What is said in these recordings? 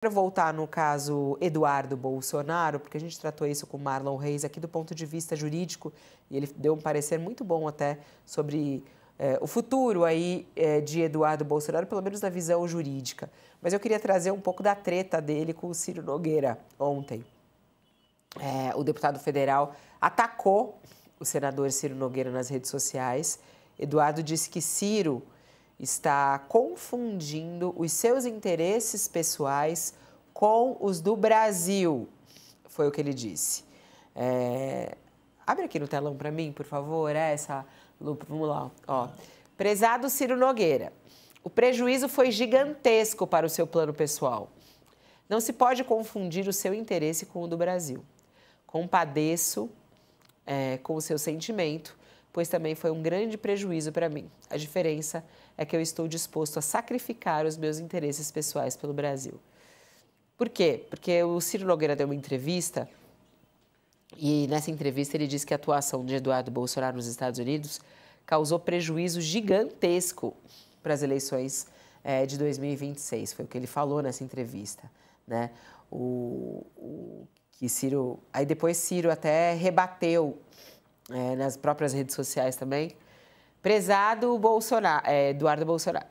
Quero voltar no caso Eduardo Bolsonaro, porque a gente tratou isso com Marlon Reis aqui do ponto de vista jurídico, e ele deu um parecer muito bom até sobre o futuro aí de Eduardo Bolsonaro, pelo menos na visão jurídica. Mas eu queria trazer um pouco da treta dele com o Ciro Nogueira ontem. O deputado federal atacou o senador Ciro Nogueira nas redes sociais. Eduardo disse que Ciro está confundindo os seus interesses pessoais com os do Brasil, foi o que ele disse. Abre aqui no telão para mim, por favor, essa lupa, vamos lá. Ó. Prezado Ciro Nogueira, o prejuízo foi gigantesco para o seu plano pessoal. Não se pode confundir o seu interesse com o do Brasil. Compadeço com o seu sentimento, pois também foi um grande prejuízo para mim. A diferença é que eu estou disposto a sacrificar os meus interesses pessoais pelo Brasil. Por quê? Porque o Ciro Nogueira deu uma entrevista e nessa entrevista ele disse que a atuação de Eduardo Bolsonaro nos Estados Unidos causou prejuízo gigantesco para as eleições de 2026. Foi o que ele falou nessa entrevista, né? Que Ciro... Aí depois Ciro até rebateu nas próprias redes sociais também. Prezado Eduardo Bolsonaro,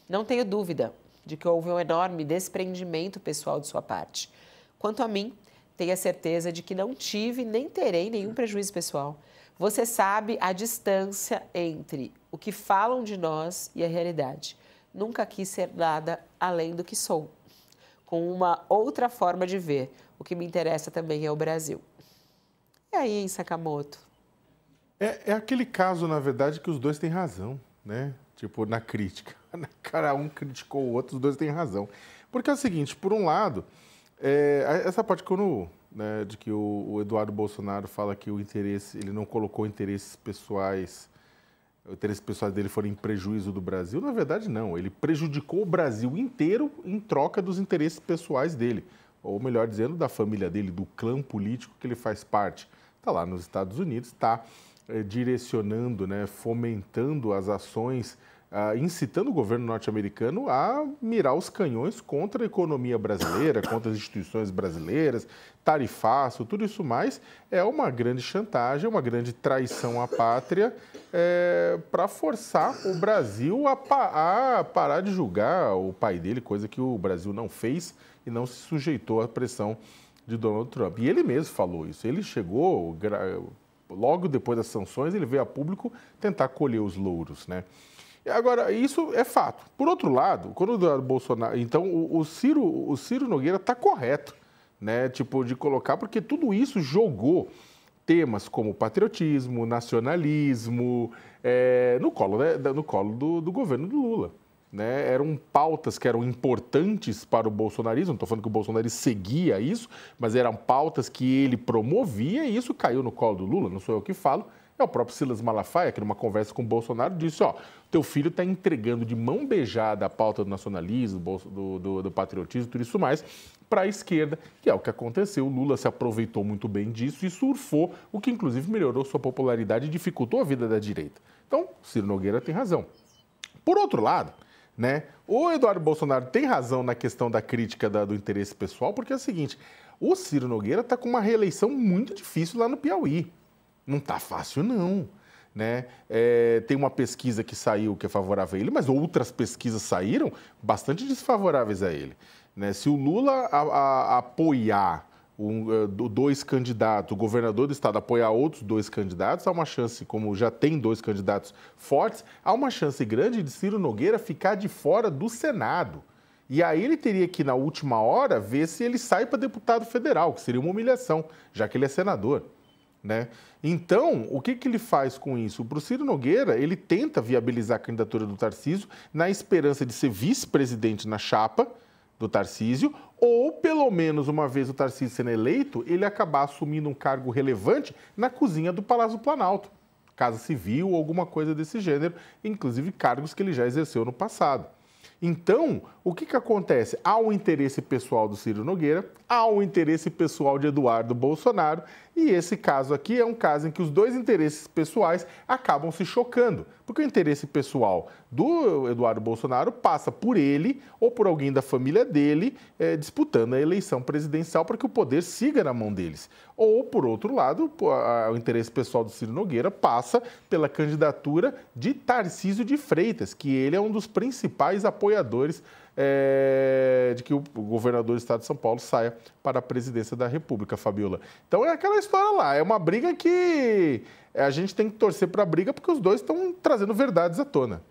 não tenho dúvida de que houve um enorme desprendimento pessoal de sua parte. Quanto a mim, tenha certeza de que não tive nem terei nenhum prejuízo pessoal. Você sabe a distância entre o que falam de nós e a realidade. Nunca quis ser nada além do que sou, com uma outra forma de ver. O que me interessa também é o Brasil. E aí, hein, Sakamoto? É aquele caso, na verdade, que os dois têm razão, né? Tipo, na crítica. Cara, um criticou o outro, os dois têm razão. Porque é o seguinte, por um lado, essa parte de que o Eduardo Bolsonaro fala que o interesse, ele não colocou interesses pessoais, os interesses pessoais dele foram em prejuízo do Brasil, na verdade não, ele prejudicou o Brasil inteiro em troca dos interesses pessoais dele, ou melhor dizendo, da família dele, do clã político que ele faz parte. Está lá nos Estados Unidos, está direcionando, né, fomentando as ações, incitando o governo norte-americano a mirar os canhões contra a economia brasileira, contra as instituições brasileiras, tarifaço, tudo isso mais é uma grande chantagem, uma grande traição à pátria para forçar o Brasil a parar de julgar o pai dele, coisa que o Brasil não fez e não se sujeitou à pressão de Donald Trump. E ele mesmo falou isso, ele chegou... Logo depois das sanções, ele veio a público tentar colher os louros, né? Agora, isso é fato. Por outro lado, quando o Eduardo Bolsonaro... Então, o Ciro Nogueira está correto, né? Tipo, de colocar, porque tudo isso jogou temas como patriotismo, nacionalismo, no colo, né? No colo do governo do Lula. Né, eram pautas que eram importantes para o bolsonarismo, não estou falando que o Bolsonaro seguia isso, mas eram pautas que ele promovia e isso caiu no colo do Lula, não sou eu que falo, é o próprio Silas Malafaia, que numa conversa com o Bolsonaro disse, ó, teu filho está entregando de mão beijada a pauta do nacionalismo, do patriotismo, tudo isso mais, para a esquerda, que é o que aconteceu, o Lula se aproveitou muito bem disso e surfou, o que inclusive melhorou sua popularidade e dificultou a vida da direita. Então, Ciro Nogueira tem razão. Por outro lado, né? O Eduardo Bolsonaro tem razão na questão da crítica do interesse pessoal, porque é o seguinte, o Ciro Nogueira está com uma reeleição muito difícil lá no Piauí. Não está fácil, não. Né? Tem uma pesquisa que saiu que é favorável a ele, mas outras pesquisas saíram bastante desfavoráveis a ele. Né? Se o Lula apoiar dois candidatos, o governador do estado apoiar outros dois candidatos, há uma chance, como já tem dois candidatos fortes, há uma chance grande de Ciro Nogueira ficar de fora do Senado. E aí ele teria que, na última hora, ver se ele sai para deputado federal, que seria uma humilhação, já que ele é senador. Né? Então, o que ele faz com isso? Para o Ciro Nogueira, ele tenta viabilizar a candidatura do Tarcísio na esperança de ser vice-presidente na chapa do Tarcísio, ou pelo menos uma vez o Tarcísio sendo eleito, ele acabar assumindo um cargo relevante na cozinha do Palácio do Planalto, Casa Civil ou alguma coisa desse gênero, inclusive cargos que ele já exerceu no passado. Então, o que acontece? Há um interesse pessoal do Ciro Nogueira, há um interesse pessoal de Eduardo Bolsonaro, e esse caso aqui é um caso em que os dois interesses pessoais acabam se chocando, Porque o interesse pessoal do Eduardo Bolsonaro passa por ele ou por alguém da família dele disputando a eleição presidencial para que o poder siga na mão deles. Ou, por outro lado, o interesse pessoal do Ciro Nogueira passa pela candidatura de Tarcísio de Freitas, que ele é um dos principais apoiadores de que o governador do estado de São Paulo saia para a presidência da República, Fabiola. Então é aquela história lá, é uma briga que a gente tem que torcer para a briga porque os dois estão trazendo verdades à tona.